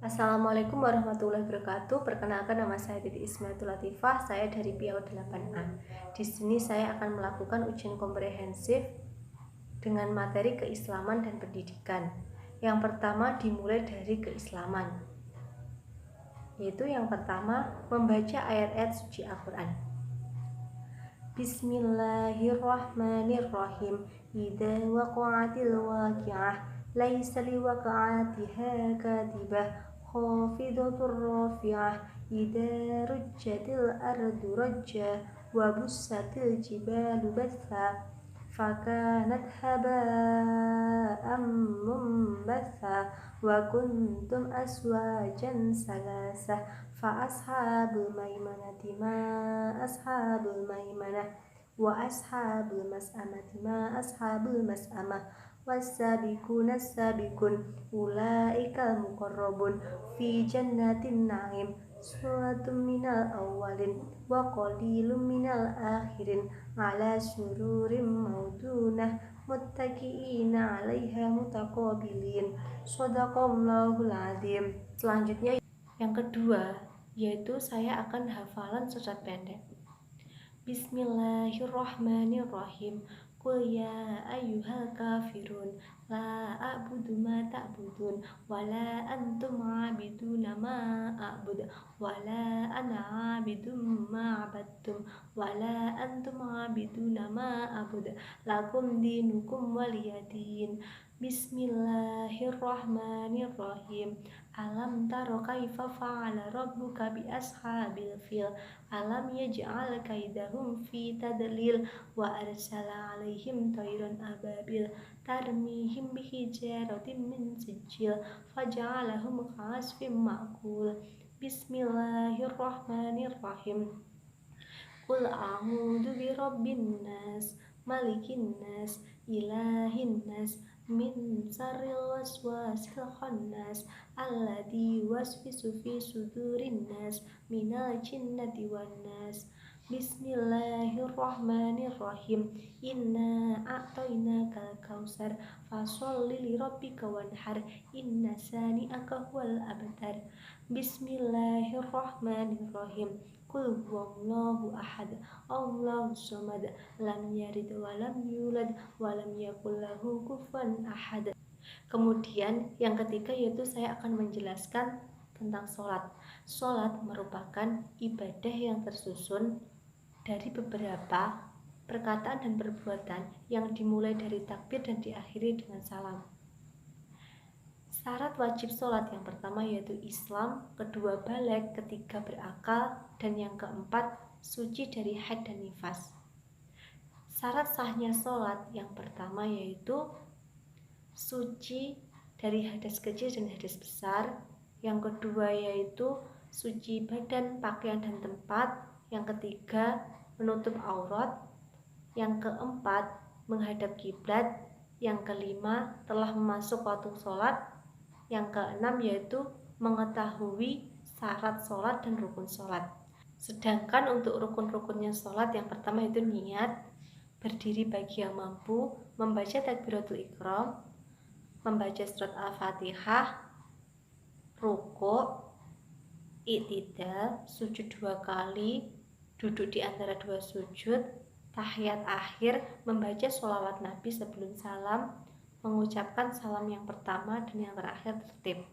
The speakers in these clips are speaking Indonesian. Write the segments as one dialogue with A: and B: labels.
A: Assalamualaikum warahmatullahi wabarakatuh. Perkenalkan, nama saya Titi Ismail Latifah. Saya dari PIAU 8A. Di sini saya akan melakukan ujian komprehensif dengan materi keislaman dan pendidikan. Yang pertama dimulai dari keislaman, yaitu yang pertama membaca ayat-ayat suci Al-Quran. Bismillahirrahmanirrahim. Idza waqa'atil waqi'ah laisa liwaqa'atiha kadhibah khafidatur rafi'ah. Idza rujjatil ardu rajja wa bussatil jibalu batha fakanat haba'an mumbatha wa kuntum aswajan salasah fa ashabul maimanati ma ashabul maimanah wa ashabul mas'amati ma ashabul mas'amah was-sabiquna as-sabiqun ulaikal muqarrabun fi jannatin na'im suratun minal awwalin wa qalilum minal akhirin ala sururin maudunah muttaqiina 'alaiha mutaqabilin. Shadaqallahul azim. Selanjutnya yang kedua, yaitu saya akan hafalan surat pendek. Bismillahirrahmanirrahim. Qul ya ayyuhal kafirun la a'budu ma ta'budun wa la antum 'abiduna ma a'budu wa la ana 'abidum ma 'abadtum wa la antum 'abiduna ma a'budu lakum dinukum waliyadin. Bismillahirrahmanirrahim. Alam taro kaifa fa'ala rabbuka bi ashabil fil. Alam yaj'al kaidahum fi tadlil wa arsala 'alaihim tayran ababil tarmihim bihijaratin min sijil faj'alahum ka'asfin ma'kul. Bismillahirrahmanirrahim. Qul a'udzu birabbin nas, malikin nas, ilahin nas, min syarril waswasil khannas alladzi yuwaswisu fi sudurin nas minal jinnati wan nas. Bismillahirrahmanirrahim. Inna a'tainakal kautsar fasholli lirabbika wanhar inna sani'aka huwal abtar. Bismillahirrahmanirrahim. Qul huwallahu ahad, Allahus samad, lam yalid wa lam yulad wa lam yakul lahu kufuwan ahad. Kemudian yang ketiga, yaitu saya akan menjelaskan tentang sholat. Sholat merupakan ibadah yang tersusun dari beberapa perkataan dan perbuatan yang dimulai dari takbir dan diakhiri dengan salam. Syarat wajib sholat yang pertama yaitu Islam, kedua baligh, ketiga berakal, dan yang keempat suci dari haid dan nifas. Syarat sahnya sholat yang pertama yaitu suci dari hadas kecil dan hadas besar. Yang kedua yaitu suci badan, pakaian, dan tempat. Yang ketiga menutup aurat. Yang keempat menghadap kiblat. Yang kelima telah masuk waktu sholat. Yang keenam yaitu mengetahui syarat sholat dan rukun sholat. Sedangkan untuk rukun-rukunnya sholat yang pertama yaitu niat, berdiri bagi yang mampu, membaca takbiratul ihram, membaca surat Al-Fatihah, rukuk, i'tidal, sujud 2 kali, duduk di antara 2 sujud, tahiyat akhir, membaca sholawat Nabi sebelum salam, mengucapkan salam yang pertama dan yang terakhir tertib.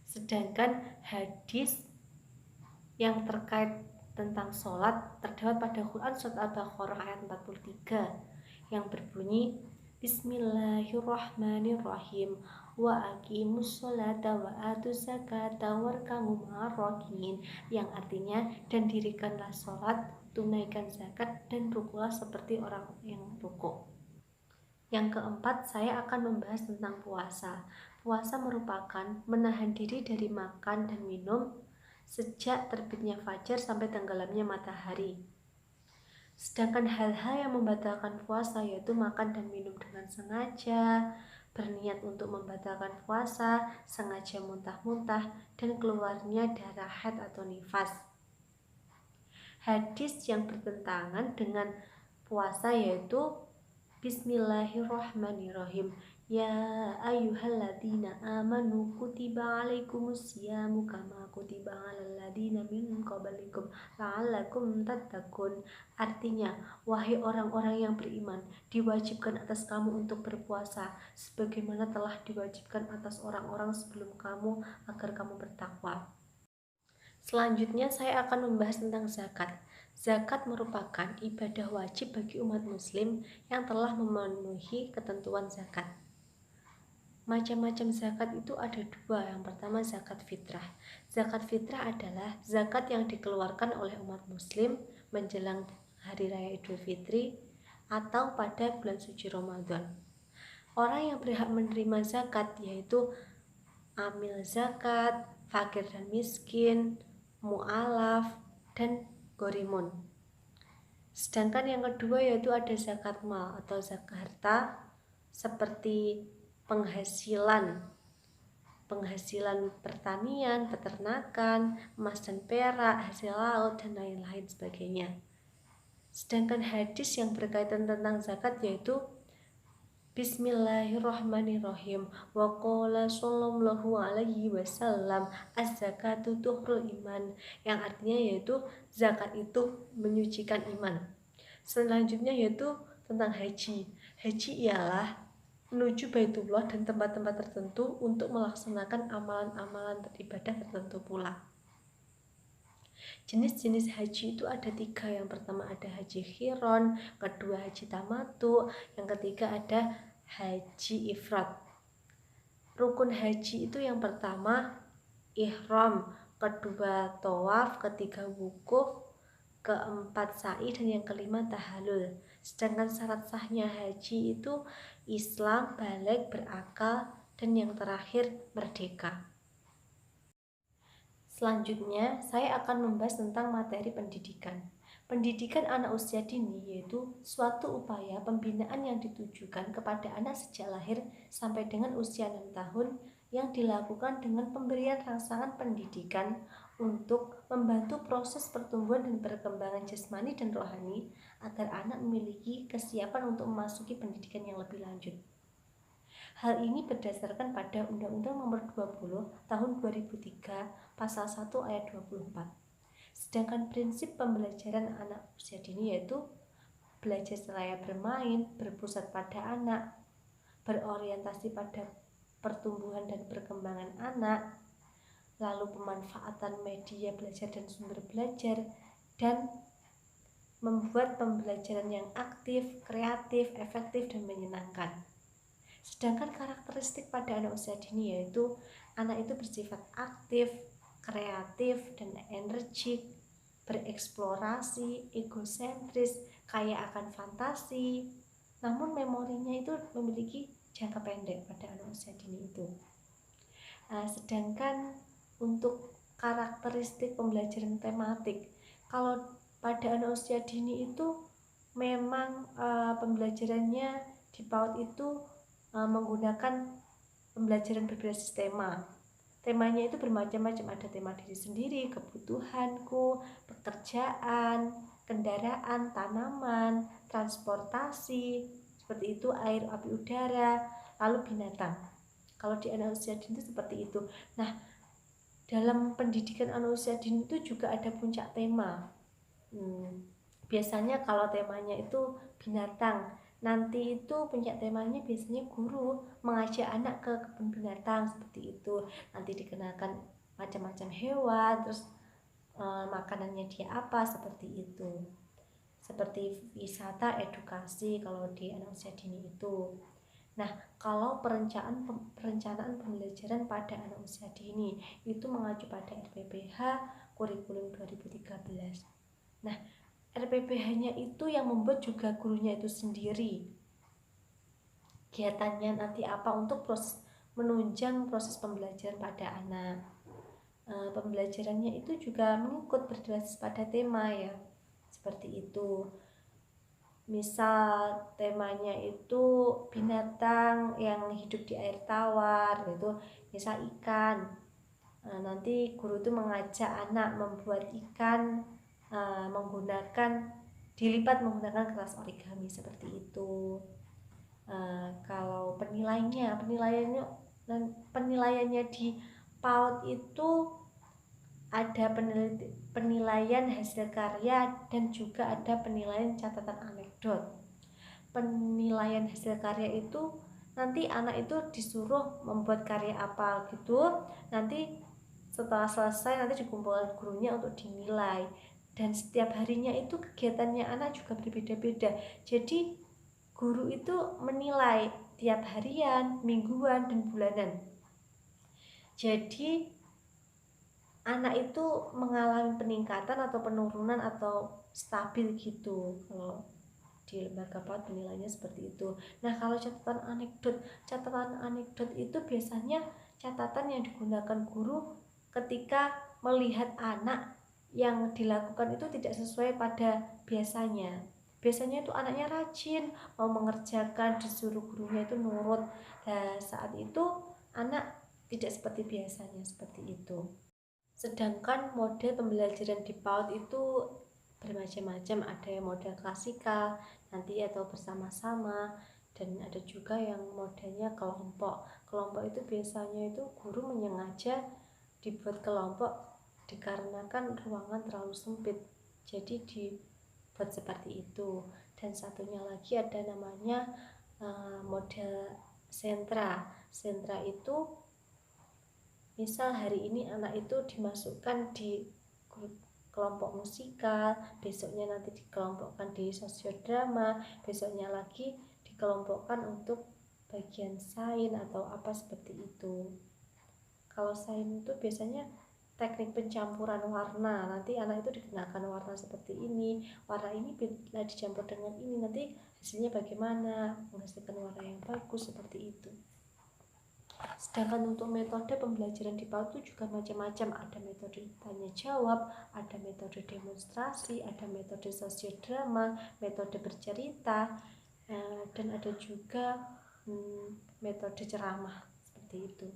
A: Sedangkan hadis yang terkait tentang sholat terdapat pada Quran surat Al-Baqarah ayat 43 yang berbunyi Bismillahirrahmanirrahim wa aqimus sholata wa atuz zakata warkamu ma'ar rakiin, yang artinya dan dirikanlah sholat, tunaikan zakat, dan rukulah seperti orang yang rukuk. Yang keempat, saya akan membahas tentang puasa. Puasa merupakan menahan diri dari makan dan minum sejak terbitnya fajar sampai tenggelamnya matahari. Sedangkan hal-hal yang membatalkan puasa yaitu makan dan minum dengan sengaja, berniat untuk membatalkan puasa, sengaja muntah-muntah, dan keluarnya darah haid atau nifas. Hadis yang bertentangan dengan puasa yaitu Bismillahirrahmanirrahim. Ya ayyuhalladzina amanu kutiba alaikumusyamu kama kutiba alal ladzina min qablikum la'allakum tattaqun. Artinya, wahai orang-orang yang beriman, diwajibkan atas kamu untuk berpuasa sebagaimana telah diwajibkan atas orang-orang sebelum kamu agar kamu bertakwa. Selanjutnya saya akan membahas tentang zakat. Zakat merupakan ibadah wajib bagi umat muslim yang telah memenuhi ketentuan zakat. Macam-macam zakat itu ada dua. Yang pertama zakat fitrah. Zakat fitrah adalah zakat yang dikeluarkan oleh umat muslim menjelang hari raya Idul Fitri atau pada bulan suci Ramadan. Orang yang berhak menerima zakat yaitu amil zakat, fakir dan miskin, mu'alaf, dan gorimun. Sedangkan yang kedua yaitu ada zakat mal atau zakat harta seperti penghasilan pertanian, peternakan, emas dan perak, hasil laut, dan lain-lain sebagainya. Sedangkan hadis yang berkaitan tentang zakat yaitu Bismillahirrahmanirrahim. Wa qala sallallahu alaihi wasallam az-zakatu tuhrul iman, yang artinya yaitu zakat itu menyucikan iman. Selanjutnya yaitu tentang haji. Haji ialah menuju Baitullah dan tempat-tempat tertentu untuk melaksanakan amalan-amalan beribadah tertentu pula. Jenis-jenis haji itu ada 3. Yang pertama ada haji khiron, kedua haji tamatu, yang ketiga ada haji ifrad. Rukun haji itu yang pertama ihram, kedua tawaf, ketiga wukuf, keempat sa'i, dan yang kelima tahallul. Sedangkan syarat sahnya haji itu Islam, baligh, berakal, dan yang terakhir merdeka. Selanjutnya, saya akan membahas tentang materi pendidikan. Pendidikan anak usia dini yaitu suatu upaya pembinaan yang ditujukan kepada anak sejak lahir sampai dengan usia 6 tahun yang dilakukan dengan pemberian rangsangan pendidikan untuk membantu proses pertumbuhan dan perkembangan jasmani dan rohani agar anak memiliki kesiapan untuk memasuki pendidikan yang lebih lanjut. Hal ini berdasarkan pada Undang-Undang Nomor 20 Tahun 2003 Pasal 1 Ayat 24. Sedangkan prinsip pembelajaran anak usia dini yaitu belajar seraya bermain, berpusat pada anak, berorientasi pada pertumbuhan dan perkembangan anak, lalu pemanfaatan media belajar dan sumber belajar, dan membuat pembelajaran yang aktif, kreatif, efektif, dan menyenangkan. Sedangkan karakteristik pada anak usia dini yaitu anak itu bersifat aktif, kreatif, dan energik, bereksplorasi, egosentris, kaya akan fantasi, namun memorinya itu memiliki jangka pendek pada anak usia dini itu. Sedangkan untuk karakteristik pembelajaran tematik, kalau pada anak usia dini itu memang pembelajarannya di PAUD itu menggunakan pembelajaran berbasis tema. Temanya itu bermacam-macam, ada tema diri sendiri, kebutuhanku, pekerjaan, kendaraan, tanaman, transportasi, seperti itu, air, api, udara, lalu binatang. Kalau di anak usia dini itu seperti itu. Nah, dalam pendidikan anak usia dini itu juga ada puncak tema. Biasanya kalau temanya itu binatang, nanti itu puncak temanya biasanya guru mengajak anak ke kebun binatang seperti itu. Nanti dikenalkan macam-macam hewan, terus makanannya dia apa, seperti itu. Seperti wisata edukasi kalau di anak usia dini itu. Nah, kalau perencanaan pembelajaran pada anak usia dini itu mengacu pada RPPH kurikulum 2013. Nah, RPPH-nya itu yang membuat juga gurunya itu sendiri. Kegiatannya nanti apa untuk menunjang proses pembelajaran pada anak. Pembelajarannya itu juga mengikut berbasis pada tema ya. Seperti itu. Misal temanya itu binatang yang hidup di air tawar, gitu. Misal ikan. Nanti guru itu mengajak anak membuat ikan dilipat menggunakan kertas origami seperti itu. Kalau penilaiannya di PAUD itu ada penilaian hasil karya dan juga ada penilaian catatan anekdot. Penilaian hasil karya itu nanti anak itu disuruh membuat karya apa gitu, nanti setelah selesai nanti dikumpulkan gurunya untuk dinilai, dan setiap harinya itu kegiatannya anak juga berbeda-beda. Jadi guru itu menilai tiap harian, mingguan, dan bulanan. Jadi anak itu mengalami peningkatan atau penurunan atau stabil gitu kalau di lembaga PAUD penilaiannya seperti itu. Nah, kalau catatan anekdot itu biasanya catatan yang digunakan guru ketika melihat anak yang dilakukan itu tidak sesuai pada biasanya. Biasanya itu anaknya rajin, mau mengerjakan, disuruh gurunya itu nurut. Nah, saat itu anak tidak seperti biasanya, seperti itu. Sedangkan model pembelajaran di PAUD itu bermacam-macam, ada yang model klasikal nanti atau bersama-sama, dan ada juga yang modelnya kelompok. Kelompok itu biasanya itu guru menyengaja dibuat kelompok dikarenakan ruangan terlalu sempit, jadi dibuat seperti itu. Dan satunya lagi ada namanya model sentra. Sentra itu misal hari ini anak itu dimasukkan di kelompok musikal, besoknya nanti dikelompokkan di sosiodrama, besoknya lagi dikelompokkan untuk bagian sains atau apa seperti itu. Kalau sains itu biasanya teknik pencampuran warna, nanti anak itu dikenakan warna seperti ini, warna ini bila dicampur dengan ini nanti hasilnya bagaimana, menghasilkan warna yang bagus, seperti itu. Sedangkan untuk metode pembelajaran di PAUD itu juga macam-macam, ada metode tanya jawab, ada metode demonstrasi, ada metode sosiodrama, metode bercerita, dan ada juga metode ceramah, seperti itu.